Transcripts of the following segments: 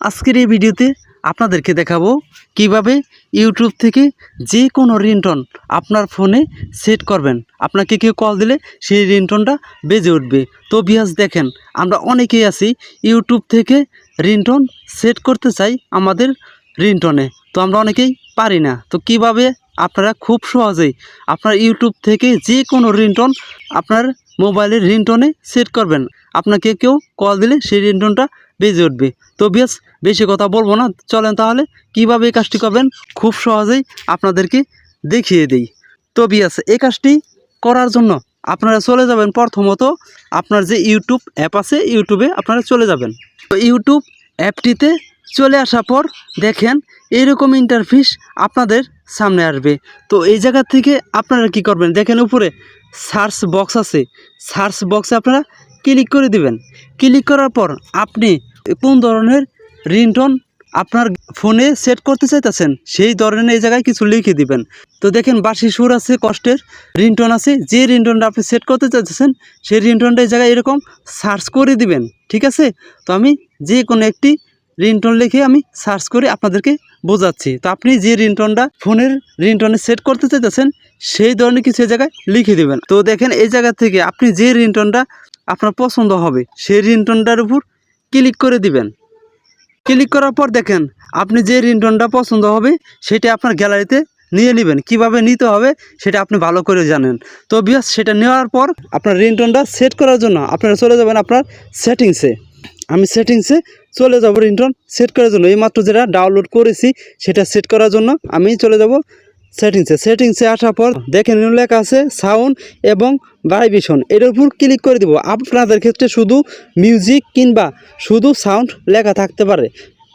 আজকের এই ভিডিওতে আপনাদেরকে দেখাবো কিভাবে ইউটিউব থেকে যে কোনো রিংটোন আপনার ফোনে সেট করবেন। আপনাকে কেউ কল দিলে সেই রিংটোনটা বেজে উঠবে। তো ভিউয়ার্স দেখেন, আমরা অনেকেই আছি ইউটিউব থেকে রিংটোন সেট করতে চাই আমাদের রিংটোনে, তো আমরা অনেকেই পারি না। তো কিভাবে আপনারা খুব সহজেই আপনার ইউটিউব থেকে যে কোনো রিংটোন আপনার মোবাইলের রিংটোনে সেট করবেন। আপনাকে কেউ কল দিলে সেই রিংটোনটা বেজে উঠবে। তো ভিউয়ার্স বেশি কথা বলবো না, চলেন তাহলে কিভাবে এই কাজটি করবেন খুব সহজেই আপনাদেরকে দেখিয়ে দিই। তো ভিউয়ার্স এই কাজটি করার জন্য আপনারা চলে যাবেন প্রথমত আপনার যে ইউটিউব অ্যাপ আছে, ইউটিউবে আপনারা চলে যাবেন। তো ইউটিউব অ্যাপটিতে চলে আসার পর দেখেন এরকম ইন্টারফেস আপনাদের সামনে আসবে। তো এই জায়গা থেকে আপনারা কি করবেন, দেখেন উপরে সার্চ বক্স আছে, সার্চ বক্সে আপনারা ক্লিক করে দিবেন। ক্লিক করার পর আপনি কোন ধরনের রিংটোন আপনার ফোনে সেট করতে চাইতেছেন সেই ধরনের এই জায়গায় কিছু লিখে দিবেন। তো দেখেন বাঁশি সুর আছে, কষ্টের রিংটোন আছে, যে রিংটোনটা আপনি সেট করতে চাইতেছেন সেই রিংটোনটা এই জায়গায় এরকম সার্চ করে দিবেন। ঠিক আছে, তো আমি যে কোনো একটি রিংটোন লিখে আমি সার্চ করে আপনাদেরকে বোঝাচ্ছি। তো আপনি যে রিংটোনটা ফোনের রিংটোনে সেট করতে চাইতেছেন সেই ধরনের কিছু এই জায়গায় লিখে দিবেন। তো দেখেন এই জায়গা থেকে আপনি যে রিংটোনটা আপনার পছন্দ হবে সেই রিংটোনটার উপর ক্লিক করে দিবেন। ক্লিক করার পর দেখেন আপনি যে রিংটোনটা পছন্দ হবে সেটা আপনার গ্যালারিতে নিয়ে নেবেন। কিভাবে নিতে হবে সেটা আপনি ভালো করে জানেন। তো ভিউয়ার্স সেটা নেওয়ার পর আপনার রিংটোনটা সেট করার জন্য আপনারা চলে যাবেন আপনার সেটিংসে। আমি সেটিংসে চলে যাব রিংটোন সেট করার জন্য। এইমাত্র যেটা ডাউনলোড করেছি সেটা সেট করার জন্য আমি চলে যাব সেটিংসে আসার পর দেখেন লেখা আছে সাউন্ড এবং ভাইব্রেশন, এর উপর ক্লিক করে দিব। আপনাদের ক্ষেত্রে শুধু মিউজিক কিংবা শুধু সাউন্ড লেখা থাকতে পারে,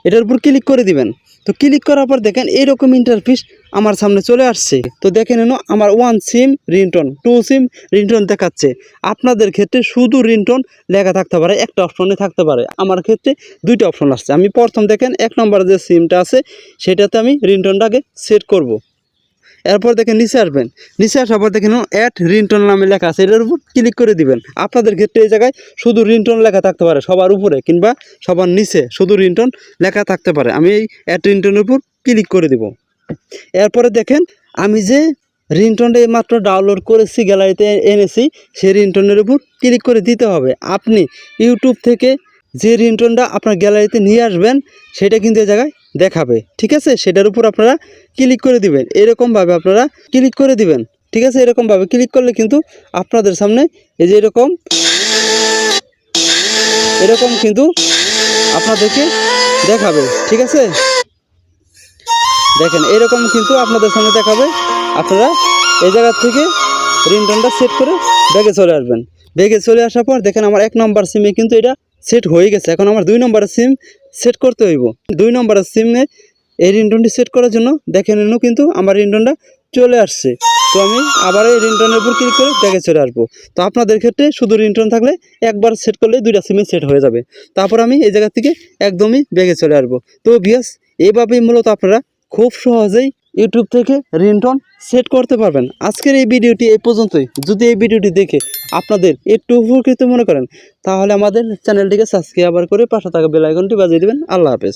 এটার উপর ক্লিক করে দিবেন। তো ক্লিক করার পর দেখেন এইরকম ইন্টারফেস আমার সামনে চলে আসছে। তো দেখেন আমার 1 সিম রিংটোন, 2 সিম রিংটোন দেখাচ্ছে। আপনাদের ক্ষেত্রে শুধু রিংটোন লেখা থাকতে পারে, একটা অপশনে থাকতে পারে। আমার ক্ষেত্রে 2টা অপশন আসছে। আমি প্রথম দেখেন 1 নম্বরে যে সিমটা আছে সেটাতে আমি রিংটোনটাকে সেট করব। এরপর দেখেন নিচে আসবেন, নিচে আসার পর দেখেন অ্যাড রিংটোন নামে লেখা আছে, এটার উপর ক্লিক করে দিবেন। আপনাদের ক্ষেত্রে এই জায়গায় শুধু রিংটোন লেখা থাকতে পারে, সবার উপরে কিংবা সবার নিচে শুধু রিংটোন লেখা থাকতে পারে। আমি এই অ্যাড রিংটোনের উপর ক্লিক করে দিব। এরপরে দেখেন আমি যে রিংটোনটা এইমাত্র ডাউনলোড করেছি, গ্যালারিতে এনেছি, সেই রিংটোনের উপর ক্লিক করে দিতে হবে। আপনি ইউটিউব থেকে যে রিংটোনটা আপনার গ্যালারিতে নিয়ে আসবেন সেটা কিন্তু এই জায়গায় দেখাবে। ঠিক আছে, সেটার উপর আপনারা ক্লিক করে দিবেন। এরকমভাবে আপনারা ক্লিক করে দিবেন। ঠিক আছে, এরকমভাবে ক্লিক করলে কিন্তু আপনাদের সামনে এই যে এরকম কিন্তু আপনাদেরকে দেখাবে। ঠিক আছে, দেখেন এরকম কিন্তু আপনাদের সামনে দেখাবে। আপনারা এই জায়গা থেকে রিংটোনটা সেট করে ব্যাগে চলে আসবেন। ব্যাগে চলে আসার পর দেখেন আমার 1 নম্বর সিমে কিন্তু এটা সেট হয়ে গেছে। এখন আমার 2 নম্বরের সিম সেট করতে হইব। 2 নম্বরের সিমে এই রিংটোনটি সেট করার জন্য দেখেন কিন্তু আমার রিংটোনটা চলে আসছে। তো আমি আবার এই রিংটোনের উপর ক্লিক করে ব্যাগে চলে আসবো। তো আপনাদের ক্ষেত্রে শুধু রিংটোন থাকলে একবার সেট করলে 2টা সিমে সেট হয়ে যাবে। তারপর আমি এই জায়গা থেকে একদমই ব্যাগে চলে আসবো। তো ভিউয়ার্স এইভাবেই মূলত আপনারা খুব সহজেই ইউটিউব থেকে রিংটোন সেট করতে পারবেন। আজকের এই ভিডিওটি এই পর্যন্তই। যদি এই ভিডিওটি দেখে আপনাদের একটু উপকৃত মনে করেন তাহলে আমাদের চ্যানেলটিকে সাবস্ক্রাইব করে পাশে থাকা বেল আইকনটি বাজিয়ে দেবেন। আল্লাহ হাফেজ।